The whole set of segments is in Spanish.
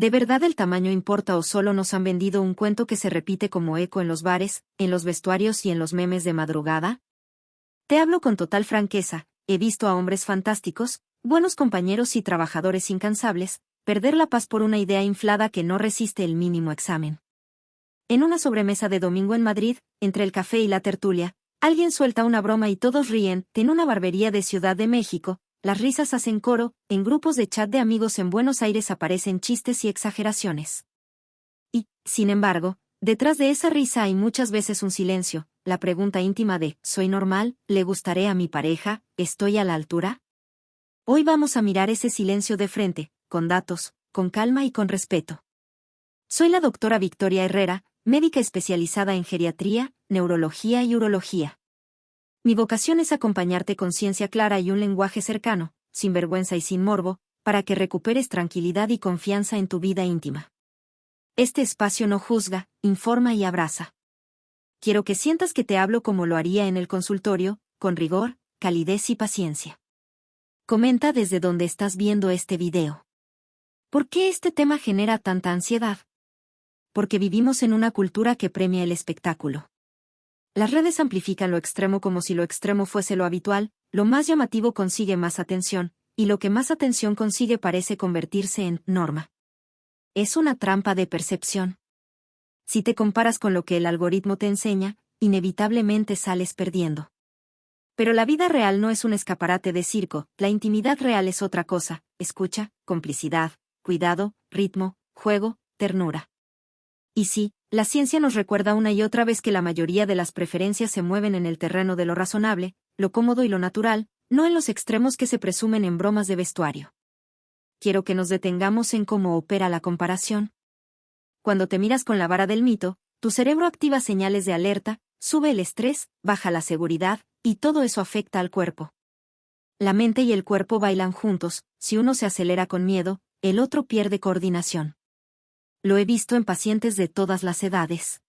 ¿De verdad el tamaño importa o solo nos han vendido un cuento que se repite como eco en los bares, en los vestuarios y en los memes de madrugada? Te hablo con total franqueza, he visto a hombres fantásticos, buenos compañeros y trabajadores incansables, perder la paz por una idea inflada que no resiste el mínimo examen. En una sobremesa de domingo en Madrid, entre el café y la tertulia, alguien suelta una broma y todos ríen. En una barbería de Ciudad de México, las risas hacen coro, en grupos de chat de amigos en Buenos Aires aparecen chistes y exageraciones. Y, sin embargo, detrás de esa risa hay muchas veces un silencio, la pregunta íntima de, ¿soy normal? ¿Le gustaré a mi pareja? ¿Estoy a la altura? Hoy vamos a mirar ese silencio de frente, con datos, con calma y con respeto. Soy la doctora Victoria Herrera, médica especializada en geriatría, neurología y urología. Mi vocación es acompañarte con ciencia clara y un lenguaje cercano, sin vergüenza y sin morbo, para que recuperes tranquilidad y confianza en tu vida íntima. Este espacio no juzga, informa y abraza. Quiero que sientas que te hablo como lo haría en el consultorio, con rigor, calidez y paciencia. Comenta desde donde estás viendo este video. ¿Por qué este tema genera tanta ansiedad? Porque vivimos en una cultura que premia el espectáculo. Las redes amplifican lo extremo como si lo extremo fuese lo habitual, lo más llamativo consigue más atención, y lo que más atención consigue parece convertirse en norma. Es una trampa de percepción. Si te comparas con lo que el algoritmo te enseña, inevitablemente sales perdiendo. Pero la vida real no es un escaparate de circo, la intimidad real es otra cosa: escucha, complicidad, cuidado, ritmo, juego, ternura. Y sí, la ciencia nos recuerda una y otra vez que la mayoría de las preferencias se mueven en el terreno de lo razonable, lo cómodo y lo natural, no en los extremos que se presumen en bromas de vestuario. Quiero que nos detengamos en cómo opera la comparación. Cuando te miras con la vara del mito, tu cerebro activa señales de alerta, sube el estrés, baja la seguridad, y todo eso afecta al cuerpo. La mente y el cuerpo bailan juntos, si uno se acelera con miedo, el otro pierde coordinación. Lo he visto en pacientes de todas las edades.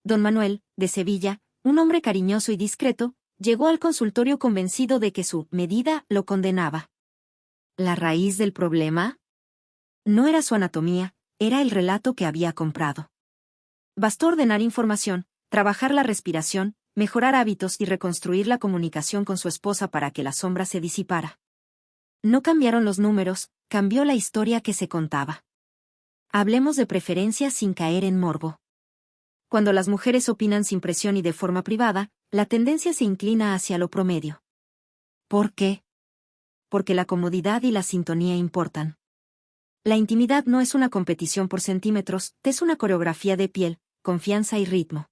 Don Manuel, de Sevilla, un hombre cariñoso y discreto, llegó al consultorio convencido de que su medida lo condenaba. ¿La raíz del problema? No era su anatomía, era el relato que había comprado. Bastó ordenar información, trabajar la respiración, mejorar hábitos y reconstruir la comunicación con su esposa para que la sombra se disipara. No cambiaron los números, cambió la historia que se contaba. Hablemos de preferencias sin caer en morbo. Cuando las mujeres opinan sin presión y de forma privada, la tendencia se inclina hacia lo promedio. ¿Por qué? Porque la comodidad y la sintonía importan. La intimidad no es una competición por centímetros, es una coreografía de piel, confianza y ritmo.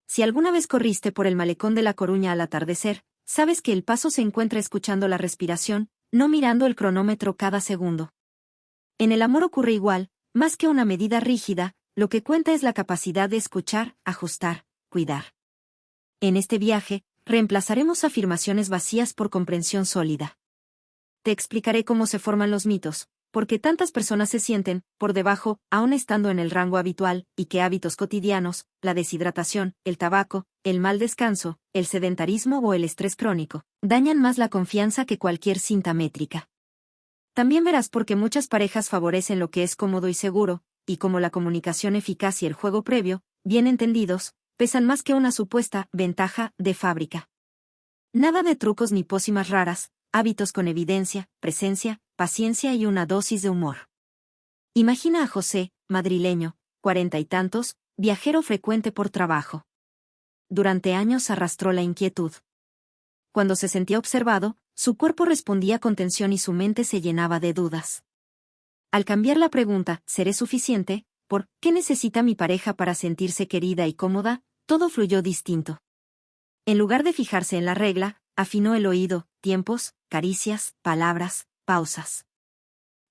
Si alguna vez corriste por el malecón de La Coruña al atardecer, sabes que el paso se encuentra escuchando la respiración, no mirando el cronómetro cada segundo. En el amor ocurre igual, más que una medida rígida, lo que cuenta es la capacidad de escuchar, ajustar, cuidar. En este viaje, reemplazaremos afirmaciones vacías por comprensión sólida. Te explicaré cómo se forman los mitos, por qué tantas personas se sienten por debajo, aun estando en el rango habitual, y qué hábitos cotidianos, la deshidratación, el tabaco, el mal descanso, el sedentarismo o el estrés crónico, dañan más la confianza que cualquier cinta métrica. También verás por qué muchas parejas favorecen lo que es cómodo y seguro, y cómo la comunicación eficaz y el juego previo, bien entendidos, pesan más que una supuesta ventaja de fábrica. Nada de trucos ni pócimas raras, hábitos con evidencia, presencia, paciencia y una dosis de humor. Imagina a José, madrileño, 40 y tantos, viajero frecuente por trabajo. Durante años arrastró la inquietud. Cuando se sentía observado, su cuerpo respondía con tensión y su mente se llenaba de dudas. Al cambiar la pregunta, ¿seré suficiente? ¿Por qué necesita mi pareja para sentirse querida y cómoda? Todo fluyó distinto. En lugar de fijarse en la regla, afinó el oído, tiempos, caricias, palabras, pausas.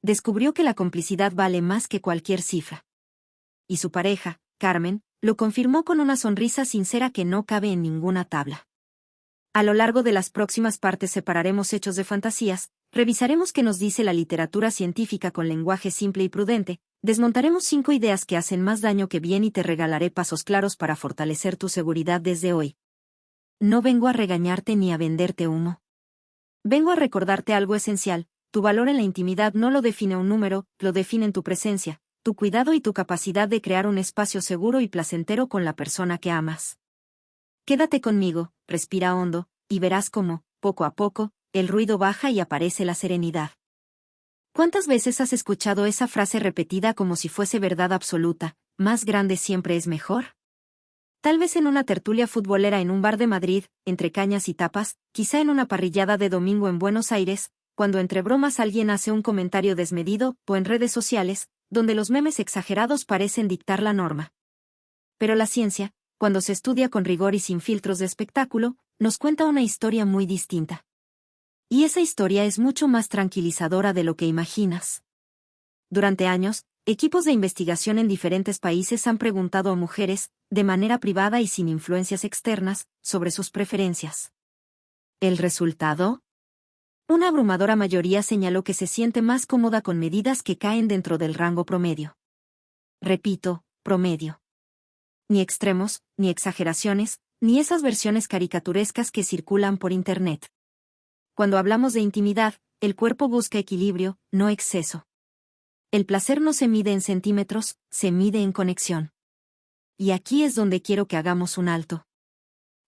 Descubrió que la complicidad vale más que cualquier cifra. Y su pareja, Carmen, lo confirmó con una sonrisa sincera que no cabe en ninguna tabla. A lo largo de las próximas partes separaremos hechos de fantasías, revisaremos qué nos dice la literatura científica con lenguaje simple y prudente, desmontaremos 5 ideas que hacen más daño que bien y te regalaré pasos claros para fortalecer tu seguridad desde hoy. No vengo a regañarte ni a venderte humo. Vengo a recordarte algo esencial: tu valor en la intimidad no lo define un número, lo definen tu presencia, tu cuidado y tu capacidad de crear un espacio seguro y placentero con la persona que amas. Quédate conmigo, respira hondo, y verás cómo, poco a poco, el ruido baja y aparece la serenidad. ¿Cuántas veces has escuchado esa frase repetida como si fuese verdad absoluta, más grande siempre es mejor? Tal vez en una tertulia futbolera en un bar de Madrid, entre cañas y tapas, quizá en una parrillada de domingo en Buenos Aires, cuando entre bromas alguien hace un comentario desmedido, o en redes sociales, donde los memes exagerados parecen dictar la norma. Pero la ciencia, cuando se estudia con rigor y sin filtros de espectáculo, nos cuenta una historia muy distinta. Y esa historia es mucho más tranquilizadora de lo que imaginas. Durante años, equipos de investigación en diferentes países han preguntado a mujeres, de manera privada y sin influencias externas, sobre sus preferencias. ¿El resultado? Una abrumadora mayoría señaló que se siente más cómoda con medidas que caen dentro del rango promedio. Repito, promedio. Ni extremos, ni exageraciones, ni esas versiones caricaturescas que circulan por Internet. Cuando hablamos de intimidad, el cuerpo busca equilibrio, no exceso. El placer no se mide en centímetros, se mide en conexión. Y aquí es donde quiero que hagamos un alto.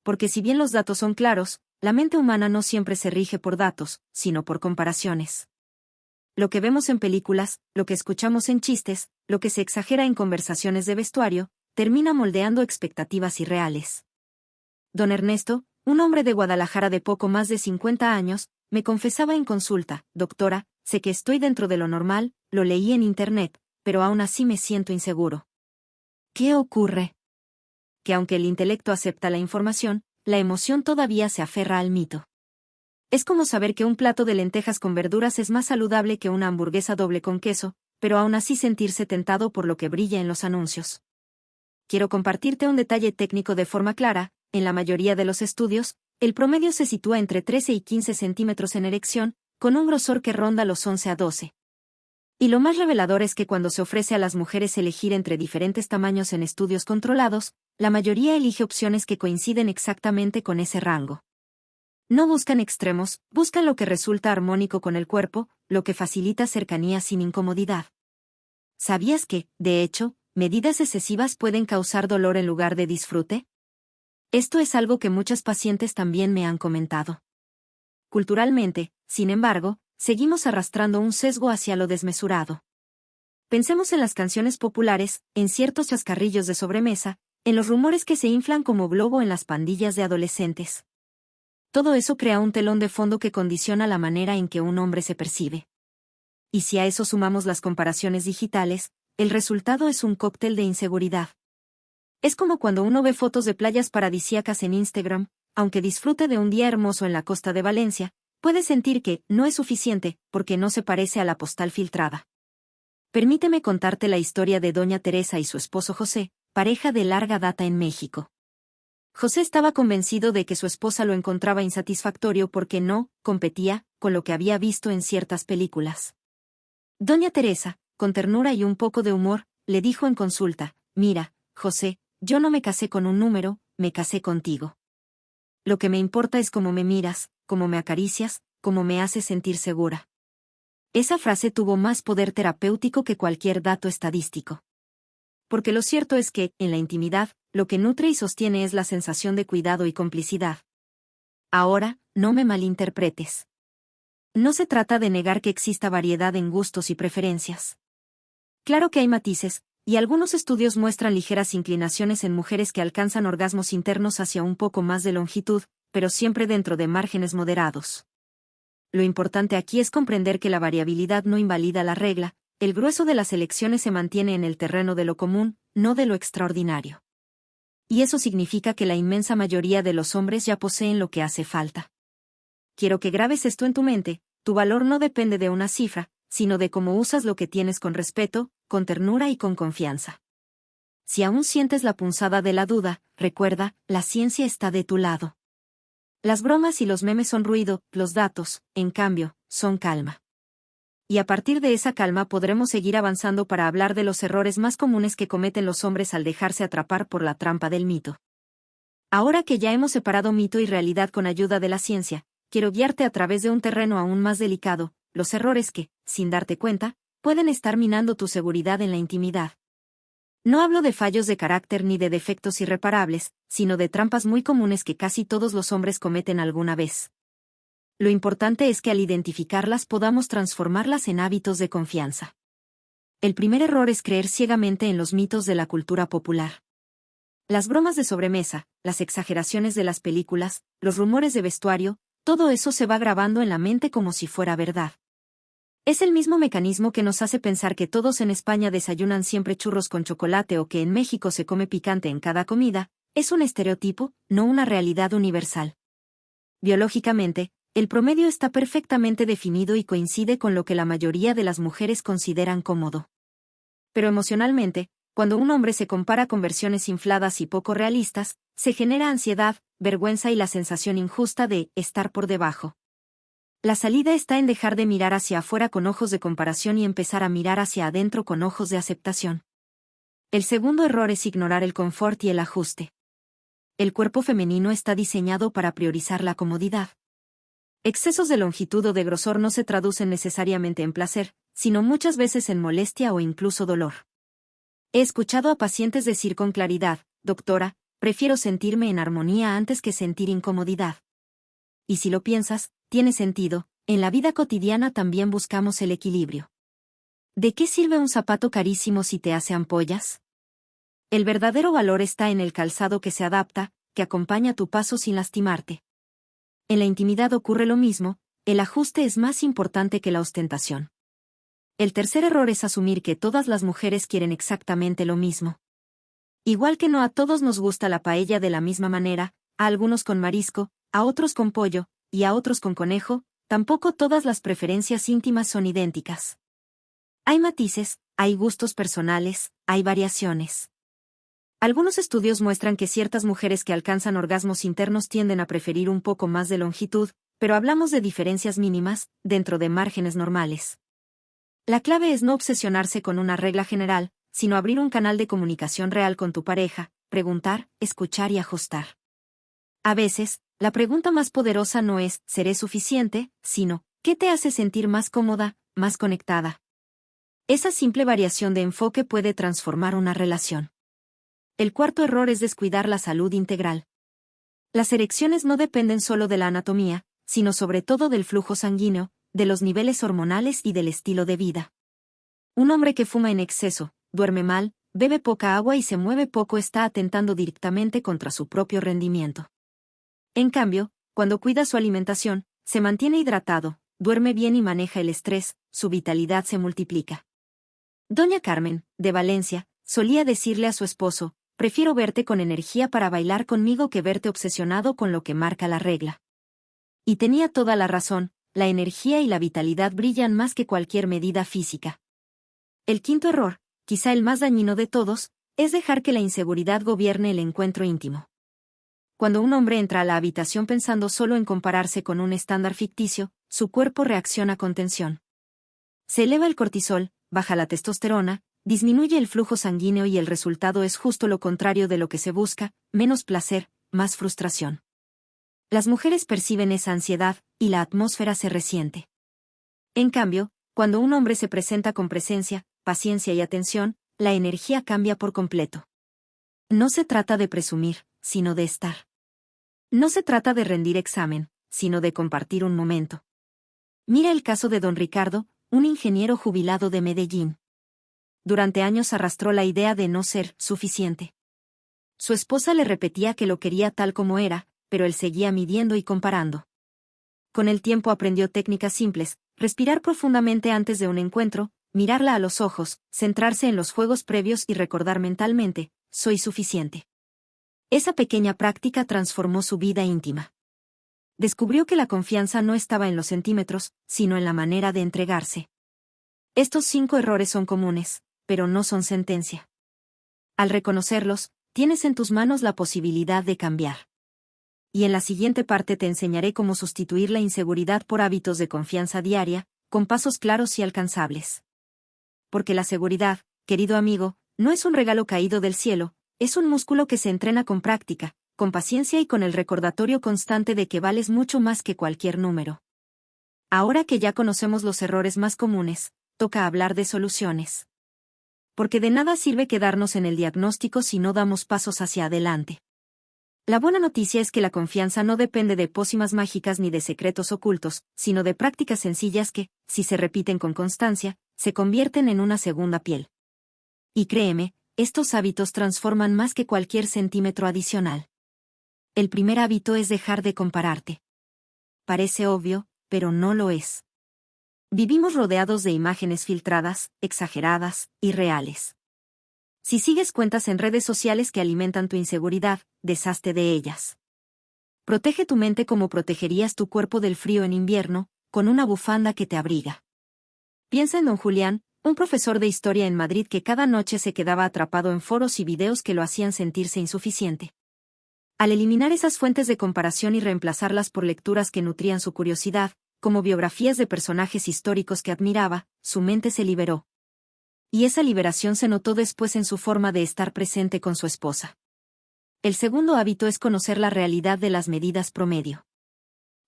Porque si bien los datos son claros, la mente humana no siempre se rige por datos, sino por comparaciones. Lo que vemos en películas, lo que escuchamos en chistes, lo que se exagera en conversaciones de vestuario, termina moldeando expectativas irreales. Don Ernesto, un hombre de Guadalajara de poco más de 50 años, me confesaba en consulta: doctora, sé que estoy dentro de lo normal, lo leí en Internet, pero aún así me siento inseguro. ¿Qué ocurre? Que aunque el intelecto acepta la información, la emoción todavía se aferra al mito. Es como saber que un plato de lentejas con verduras es más saludable que una hamburguesa doble con queso, pero aún así sentirse tentado por lo que brilla en los anuncios. Quiero compartirte un detalle técnico de forma clara: en la mayoría de los estudios, el promedio se sitúa entre 13 y 15 centímetros en erección, con un grosor que ronda los 11 a 12. Y lo más revelador es que cuando se ofrece a las mujeres elegir entre diferentes tamaños en estudios controlados, la mayoría elige opciones que coinciden exactamente con ese rango. No buscan extremos, buscan lo que resulta armónico con el cuerpo, lo que facilita cercanía sin incomodidad. ¿Sabías que, de hecho, medidas excesivas pueden causar dolor en lugar de disfrute? Esto es algo que muchas pacientes también me han comentado. Culturalmente, sin embargo, seguimos arrastrando un sesgo hacia lo desmesurado. Pensemos en las canciones populares, en ciertos chascarrillos de sobremesa, en los rumores que se inflan como globo en las pandillas de adolescentes. Todo eso crea un telón de fondo que condiciona la manera en que un hombre se percibe. Y si a eso sumamos las comparaciones digitales, el resultado es un cóctel de inseguridad. Es como cuando uno ve fotos de playas paradisíacas en Instagram, aunque disfrute de un día hermoso en la costa de Valencia, puede sentir que no es suficiente, porque no se parece a la postal filtrada. Permíteme contarte la historia de doña Teresa y su esposo José, pareja de larga data en México. José estaba convencido de que su esposa lo encontraba insatisfactorio porque no competía con lo que había visto en ciertas películas. Doña Teresa, con ternura y un poco de humor, le dijo en consulta: mira, José, yo no me casé con un número, me casé contigo. Lo que me importa es cómo me miras, cómo me acaricias, cómo me haces sentir segura. Esa frase tuvo más poder terapéutico que cualquier dato estadístico. Porque lo cierto es que, en la intimidad, lo que nutre y sostiene es la sensación de cuidado y complicidad. Ahora, no me malinterpretes. No se trata de negar que exista variedad en gustos y preferencias. Claro que hay matices, y algunos estudios muestran ligeras inclinaciones en mujeres que alcanzan orgasmos internos hacia un poco más de longitud, pero siempre dentro de márgenes moderados. Lo importante aquí es comprender que la variabilidad no invalida la regla, el grueso de las elecciones se mantiene en el terreno de lo común, no de lo extraordinario. Y eso significa que la inmensa mayoría de los hombres ya poseen lo que hace falta. Quiero que grabes esto en tu mente: tu valor no depende de una cifra, sino de cómo usas lo que tienes con respeto, con ternura y con confianza. Si aún sientes la punzada de la duda, recuerda, la ciencia está de tu lado. Las bromas y los memes son ruido, los datos, en cambio, son calma. Y a partir de esa calma podremos seguir avanzando para hablar de los errores más comunes que cometen los hombres al dejarse atrapar por la trampa del mito. Ahora que ya hemos separado mito y realidad con ayuda de la ciencia, quiero guiarte a través de un terreno aún más delicado, los errores que, sin darte cuenta, pueden estar minando tu seguridad en la intimidad. No hablo de fallos de carácter ni de defectos irreparables, sino de trampas muy comunes que casi todos los hombres cometen alguna vez. Lo importante es que al identificarlas podamos transformarlas en hábitos de confianza. El primer error es creer ciegamente en los mitos de la cultura popular. Las bromas de sobremesa, las exageraciones de las películas, los rumores de vestuario, todo eso se va grabando en la mente como si fuera verdad. Es el mismo mecanismo que nos hace pensar que todos en España desayunan siempre churros con chocolate o que en México se come picante en cada comida. Es un estereotipo, no una realidad universal. Biológicamente, el promedio está perfectamente definido y coincide con lo que la mayoría de las mujeres consideran cómodo. Pero emocionalmente, cuando un hombre se compara con versiones infladas y poco realistas, se genera ansiedad, vergüenza y la sensación injusta de estar por debajo. La salida está en dejar de mirar hacia afuera con ojos de comparación y empezar a mirar hacia adentro con ojos de aceptación. El segundo error es ignorar el confort y el ajuste. El cuerpo femenino está diseñado para priorizar la comodidad. Excesos de longitud o de grosor no se traducen necesariamente en placer, sino muchas veces en molestia o incluso dolor. He escuchado a pacientes decir con claridad: doctora, prefiero sentirme en armonía antes que sentir incomodidad. Y si lo piensas, tiene sentido, en la vida cotidiana también buscamos el equilibrio. ¿De qué sirve un zapato carísimo si te hace ampollas? El verdadero valor está en el calzado que se adapta, que acompaña tu paso sin lastimarte. En la intimidad ocurre lo mismo, el ajuste es más importante que la ostentación. El tercer error es asumir que todas las mujeres quieren exactamente lo mismo. Igual que no a todos nos gusta la paella de la misma manera, a algunos con marisco, a otros con pollo, y a otros con conejo, tampoco todas las preferencias íntimas son idénticas. Hay matices, hay gustos personales, hay variaciones. Algunos estudios muestran que ciertas mujeres que alcanzan orgasmos internos tienden a preferir un poco más de longitud, pero hablamos de diferencias mínimas, dentro de márgenes normales. La clave es no obsesionarse con una regla general, sino abrir un canal de comunicación real con tu pareja, preguntar, escuchar y ajustar. A veces, la pregunta más poderosa no es ¿seré suficiente?, sino ¿qué te hace sentir más cómoda, más conectada? Esa simple variación de enfoque puede transformar una relación. El cuarto error es descuidar la salud integral. Las erecciones no dependen solo de la anatomía, sino sobre todo del flujo sanguíneo, de los niveles hormonales y del estilo de vida. Un hombre que fuma en exceso, duerme mal, bebe poca agua y se mueve poco está atentando directamente contra su propio rendimiento. En cambio, cuando cuida su alimentación, se mantiene hidratado, duerme bien y maneja el estrés, su vitalidad se multiplica. Doña Carmen, de Valencia, solía decirle a su esposo: prefiero verte con energía para bailar conmigo que verte obsesionado con lo que marca la regla. Y tenía toda la razón, la energía y la vitalidad brillan más que cualquier medida física. El quinto error, quizá el más dañino de todos, es dejar que la inseguridad gobierne el encuentro íntimo. Cuando un hombre entra a la habitación pensando solo en compararse con un estándar ficticio, su cuerpo reacciona con tensión. Se eleva el cortisol, baja la testosterona, disminuye el flujo sanguíneo y el resultado es justo lo contrario de lo que se busca: menos placer, más frustración. Las mujeres perciben esa ansiedad, y la atmósfera se resiente. En cambio, cuando un hombre se presenta con presencia, paciencia y atención, la energía cambia por completo. No se trata de presumir, sino de estar. No se trata de rendir examen, sino de compartir un momento. Mira el caso de don Ricardo, un ingeniero jubilado de Medellín. Durante años arrastró la idea de no ser suficiente. Su esposa le repetía que lo quería tal como era, pero él seguía midiendo y comparando. Con el tiempo aprendió técnicas simples: respirar profundamente antes de un encuentro, mirarla a los ojos, centrarse en los juegos previos y recordar mentalmente: soy suficiente. Esa pequeña práctica transformó su vida íntima. Descubrió que la confianza no estaba en los centímetros, sino en la manera de entregarse. Estos 5 errores son comunes, pero no son sentencia. Al reconocerlos, tienes en tus manos la posibilidad de cambiar. Y en la siguiente parte te enseñaré cómo sustituir la inseguridad por hábitos de confianza diaria, con pasos claros y alcanzables. Porque la seguridad, querido amigo, no es un regalo caído del cielo, es un músculo que se entrena con práctica, con paciencia y con el recordatorio constante de que vales mucho más que cualquier número. Ahora que ya conocemos los errores más comunes, toca hablar de soluciones. Porque de nada sirve quedarnos en el diagnóstico si no damos pasos hacia adelante. La buena noticia es que la confianza no depende de pócimas mágicas ni de secretos ocultos, sino de prácticas sencillas que, si se repiten con constancia, se convierten en una segunda piel. Y créeme, estos hábitos transforman más que cualquier centímetro adicional. El primer hábito es dejar de compararte. Parece obvio, pero no lo es. Vivimos rodeados de imágenes filtradas, exageradas, irreales. Si sigues cuentas en redes sociales que alimentan tu inseguridad, deshazte de ellas. Protege tu mente como protegerías tu cuerpo del frío en invierno, con una bufanda que te abriga. Piensa en don Julián, un profesor de historia en Madrid que cada noche se quedaba atrapado en foros y videos que lo hacían sentirse insuficiente. Al eliminar esas fuentes de comparación y reemplazarlas por lecturas que nutrían su curiosidad, como biografías de personajes históricos que admiraba, su mente se liberó. Y esa liberación se notó después en su forma de estar presente con su esposa. El segundo hábito es conocer la realidad de las medidas promedio.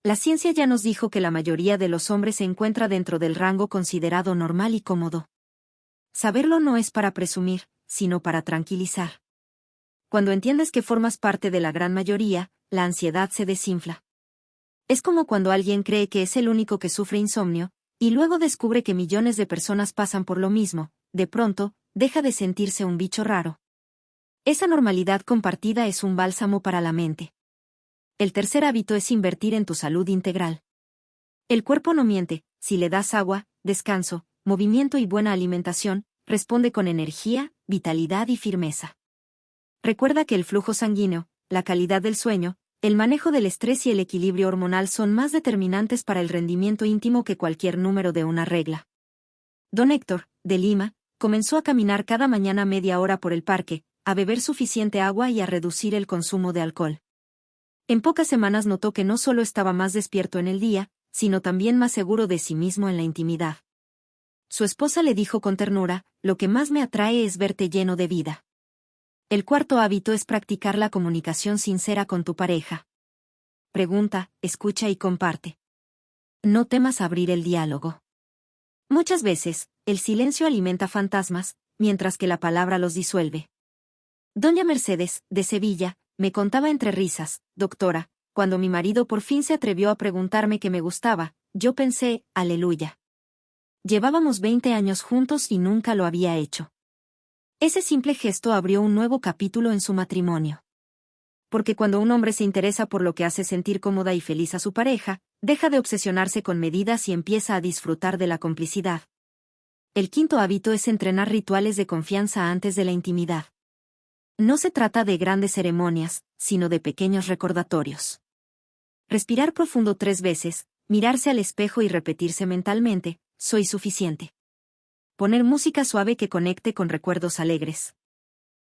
La ciencia ya nos dijo que la mayoría de los hombres se encuentra dentro del rango considerado normal y cómodo. Saberlo no es para presumir, sino para tranquilizar. Cuando entiendes que formas parte de la gran mayoría, la ansiedad se desinfla. Es como cuando alguien cree que es el único que sufre insomnio, y luego descubre que millones de personas pasan por lo mismo. De pronto, deja de sentirse un bicho raro. Esa normalidad compartida es un bálsamo para la mente. El tercer hábito es invertir en tu salud integral. El cuerpo no miente, si le das agua, descanso, movimiento y buena alimentación, responde con energía, vitalidad y firmeza. Recuerda que el flujo sanguíneo, la calidad del sueño, el manejo del estrés y el equilibrio hormonal son más determinantes para el rendimiento íntimo que cualquier número de una regla. Don Héctor, de Lima, comenzó a caminar cada mañana media hora por el parque, a beber suficiente agua y a reducir el consumo de alcohol. En pocas semanas notó que no solo estaba más despierto en el día, sino también más seguro de sí mismo en la intimidad. Su esposa le dijo con ternura, lo que más me atrae es verte lleno de vida. El cuarto hábito es practicar la comunicación sincera con tu pareja. Pregunta, escucha y comparte. No temas abrir el diálogo. Muchas veces, el silencio alimenta fantasmas, mientras que la palabra los disuelve. Doña Mercedes, de Sevilla, me contaba entre risas, doctora, cuando mi marido por fin se atrevió a preguntarme qué me gustaba, yo pensé, aleluya. Llevábamos 20 años juntos y nunca lo había hecho. Ese simple gesto abrió un nuevo capítulo en su matrimonio. Porque cuando un hombre se interesa por lo que hace sentir cómoda y feliz a su pareja, deja de obsesionarse con medidas y empieza a disfrutar de la complicidad. El quinto hábito es entrenar rituales de confianza antes de la intimidad. No se trata de grandes ceremonias, sino de pequeños recordatorios. Respirar profundo 3 veces, mirarse al espejo y repetirse mentalmente, soy suficiente. Poner música suave que conecte con recuerdos alegres.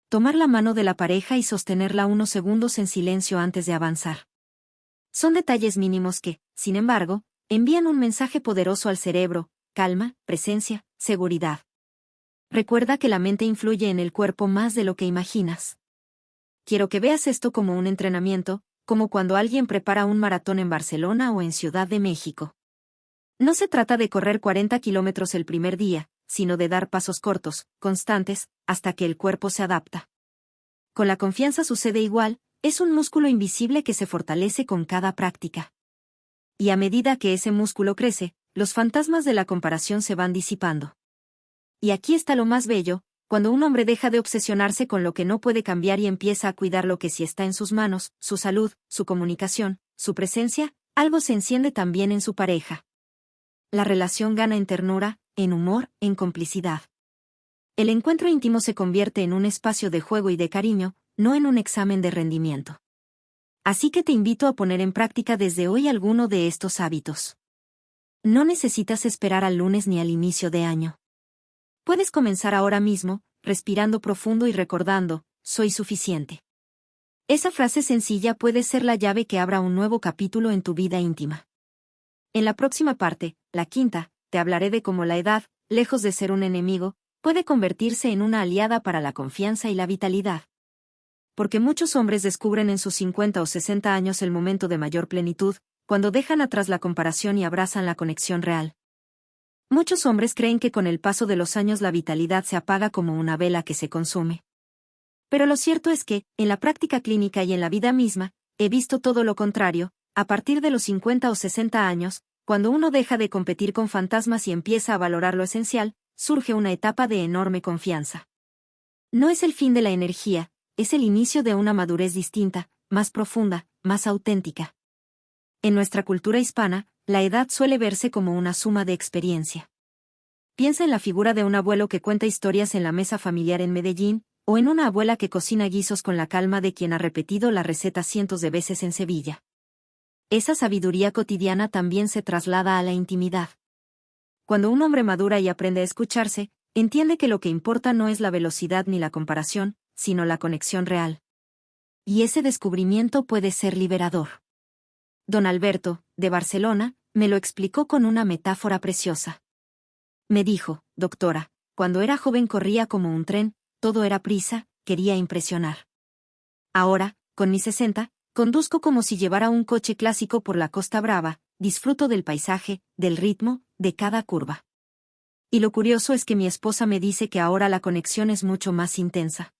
Tomar la mano de la pareja y sostenerla unos segundos en silencio antes de avanzar. Son detalles mínimos que, sin embargo, envían un mensaje poderoso al cerebro: calma, presencia, seguridad. Recuerda que la mente influye en el cuerpo más de lo que imaginas. Quiero que veas esto como un entrenamiento, como cuando alguien prepara un maratón en Barcelona o en Ciudad de México. No se trata de correr 40 kilómetros el primer día, sino de dar pasos cortos, constantes, hasta que el cuerpo se adapta. Con la confianza sucede igual, es un músculo invisible que se fortalece con cada práctica. Y a medida que ese músculo crece, los fantasmas de la comparación se van disipando. Y aquí está lo más bello, cuando un hombre deja de obsesionarse con lo que no puede cambiar y empieza a cuidar lo que sí está en sus manos, su salud, su comunicación, su presencia, algo se enciende también en su pareja. La relación gana en ternura, en humor, en complicidad. El encuentro íntimo se convierte en un espacio de juego y de cariño, no en un examen de rendimiento. Así que te invito a poner en práctica desde hoy alguno de estos hábitos. No necesitas esperar al lunes ni al inicio de año. Puedes comenzar ahora mismo, respirando profundo y recordando, soy suficiente. Esa frase sencilla puede ser la llave que abra un nuevo capítulo en tu vida íntima. En la próxima parte, la quinta, te hablaré de cómo la edad, lejos de ser un enemigo, puede convertirse en una aliada para la confianza y la vitalidad. Porque muchos hombres descubren en sus 50 o 60 años el momento de mayor plenitud, cuando dejan atrás la comparación y abrazan la conexión real. Muchos hombres creen que con el paso de los años la vitalidad se apaga como una vela que se consume. Pero lo cierto es que, en la práctica clínica y en la vida misma, he visto todo lo contrario. A partir de los 50 o 60 años, cuando uno deja de competir con fantasmas y empieza a valorar lo esencial, surge una etapa de enorme confianza. No es el fin de la energía, es el inicio de una madurez distinta, más profunda, más auténtica. En nuestra cultura hispana, la edad suele verse como una suma de experiencia. Piensa en la figura de un abuelo que cuenta historias en la mesa familiar en Medellín, o en una abuela que cocina guisos con la calma de quien ha repetido la receta cientos de veces en Sevilla. Esa sabiduría cotidiana también se traslada a la intimidad. Cuando un hombre madura y aprende a escucharse, entiende que lo que importa no es la velocidad ni la comparación, sino la conexión real. Y ese descubrimiento puede ser liberador. Don Alberto, de Barcelona, me lo explicó con una metáfora preciosa. Me dijo, doctora, cuando era joven corría como un tren, todo era prisa, quería impresionar. Ahora, con mis 60, conduzco como si llevara un coche clásico por la Costa Brava, disfruto del paisaje, del ritmo, de cada curva. Y lo curioso es que mi esposa me dice que ahora la conexión es mucho más intensa.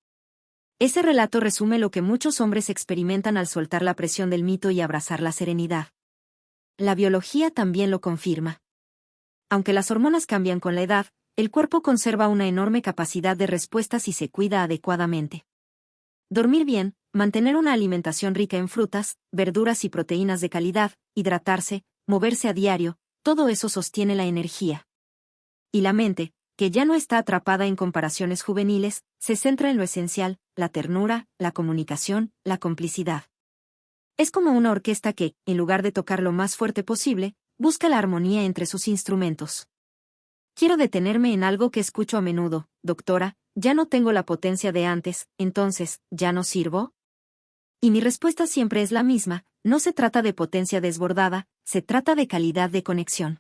Ese relato resume lo que muchos hombres experimentan al soltar la presión del mito y abrazar la serenidad. La biología también lo confirma. Aunque las hormonas cambian con la edad, el cuerpo conserva una enorme capacidad de respuesta si se cuida adecuadamente. Dormir bien, mantener una alimentación rica en frutas, verduras y proteínas de calidad, hidratarse, moverse a diario, todo eso sostiene la energía. Y la mente, que ya no está atrapada en comparaciones juveniles, se centra en lo esencial, la ternura, la comunicación, la complicidad. Es como una orquesta que, en lugar de tocar lo más fuerte posible, busca la armonía entre sus instrumentos. Quiero detenerme en algo que escucho a menudo, doctora, ya no tengo la potencia de antes, entonces, ¿ya no sirvo? Y mi respuesta siempre es la misma, no se trata de potencia desbordada, se trata de calidad de conexión.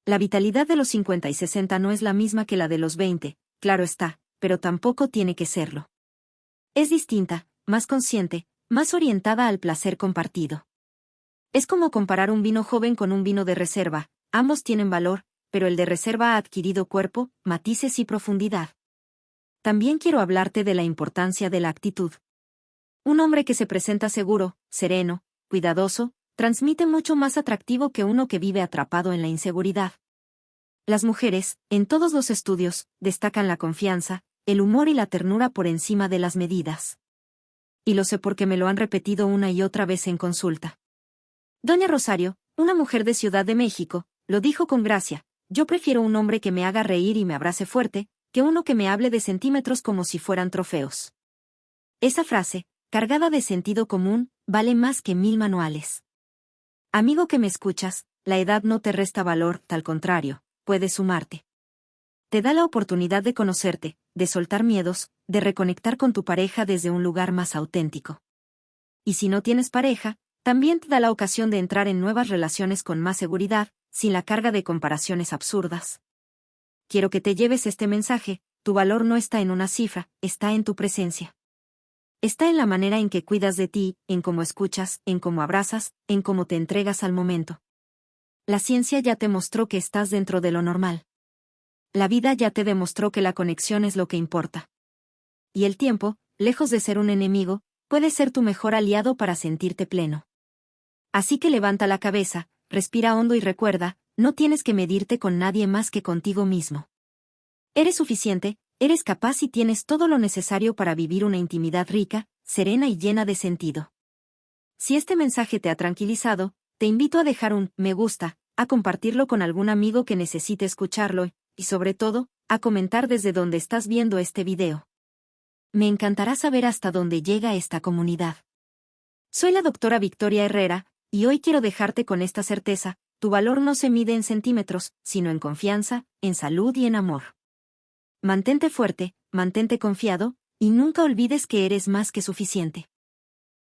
La vitalidad de los 50 y 60 no es la misma que la de los 20, claro está, pero tampoco tiene que serlo. Es distinta, más consciente, más orientada al placer compartido. Es como comparar un vino joven con un vino de reserva, ambos tienen valor, pero el de reserva ha adquirido cuerpo, matices y profundidad. También quiero hablarte de la importancia de la actitud. Un hombre que se presenta seguro, sereno, cuidadoso, transmite mucho más atractivo que uno que vive atrapado en la inseguridad. Las mujeres, en todos los estudios, destacan la confianza, el humor y la ternura por encima de las medidas. Y lo sé porque me lo han repetido una y otra vez en consulta. Doña Rosario, una mujer de Ciudad de México, lo dijo con gracia: yo prefiero un hombre que me haga reír y me abrace fuerte, que uno que me hable de centímetros como si fueran trofeos. Esa frase, cargada de sentido común, vale más que 1000 manuales. Amigo que me escuchas, la edad no te resta valor, al contrario, puede sumarte. Te da la oportunidad de conocerte, de soltar miedos, de reconectar con tu pareja desde un lugar más auténtico. Y si no tienes pareja, también te da la ocasión de entrar en nuevas relaciones con más seguridad, sin la carga de comparaciones absurdas. Quiero que te lleves este mensaje: tu valor no está en una cifra, está en tu presencia. Está en la manera en que cuidas de ti, en cómo escuchas, en cómo abrazas, en cómo te entregas al momento. La ciencia ya te mostró que estás dentro de lo normal. La vida ya te demostró que la conexión es lo que importa. Y el tiempo, lejos de ser un enemigo, puede ser tu mejor aliado para sentirte pleno. Así que levanta la cabeza, respira hondo y recuerda, no tienes que medirte con nadie más que contigo mismo. Eres suficiente, eres capaz y tienes todo lo necesario para vivir una intimidad rica, serena y llena de sentido. Si este mensaje te ha tranquilizado, te invito a dejar un me gusta, a compartirlo con algún amigo que necesite escucharlo y, sobre todo, a comentar desde donde estás viendo este video. Me encantará saber hasta dónde llega esta comunidad. Soy la doctora Victoria Herrera, y hoy quiero dejarte con esta certeza: tu valor no se mide en centímetros, sino en confianza, en salud y en amor. Mantente fuerte, mantente confiado, y nunca olvides que eres más que suficiente.